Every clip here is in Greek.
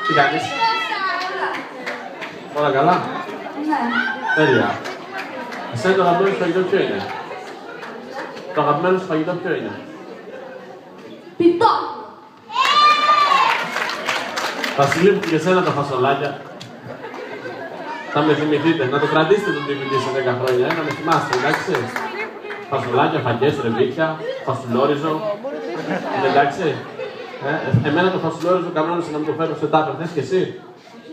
Τι κάνεις? Όλα καλά? Ναι. Τέλεια. Εσένα το αγαπημένο σου φαγητό ποιο είναι? Το αγαπημένο σου φαγητό ποιο είναι? Πιτό. Θα σου λείπουν και εσένα τα φασολάκια. Θα με θυμηθείτε, να το κρατήσετε το DVD σε 10 χρόνια, να με θυμάστε, εντάξει. Φασολάκια, φακές, ρεβίθια, φασουλόριζο. Είναι εντάξει. Εμένα το φασουλόριζο κανόνισε να μην το φέρω σε τάπερ, θες και εσύ?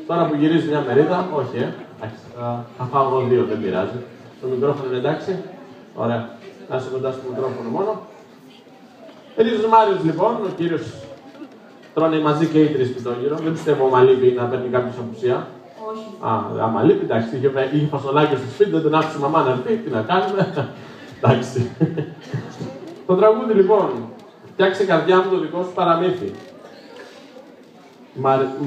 Τώρα που γυρίζει μια μερίδα, όχι, εντάξει, θα φάω εγώ 2, δεν πειράζει. Το μικρόφωνο είναι εντάξει. Ωραία. Να είσαι κοντά στο μικρόφωνο μόνο. Ρίζος Μάριος λοιπόν, ο κύριος τρώνε μαζί και οι τρεις πιτόγυρο. Δεν πιστεύω άμα λείπει να παίρνει κάποιος απουσία. Όχι. Άμα λείπει, εντάξει, είχε φασολάκια στο σπίτι, δεν τον άφησε η μαμά να έρθει, τι να κάνουμε. Εντάξει. Το τραγούδι λοιπόν, φτιάξε καρδιά μου το δικό σου παραμύθι.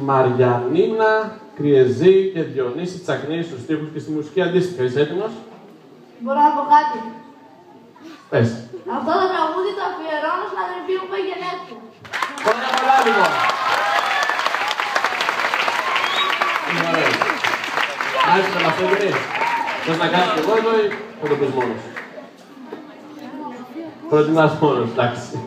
Μαριανίνα, Κριεζή και Διονύση Τσακνή στους στίχους και στη μουσική αντίστοιχα. Είσαι έτοιμος? Μπορώ να πω κάτι? Πες. Αυτό το τραγούδι το αφιερώνω στην αδερφή μου που έχει γενέθλια. Χρόνια πολλά λοιπόν. Είναι ωραίο. Να είσαι πελαθέντρη. Θες να κάνεις και εγώ εδώ ή θα το πεις μόνος? Προτιμάς μόνος, εντάξει.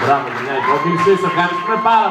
Μπράβο, μια υπόκληση, ευχαριστούμε πάρα πολύ.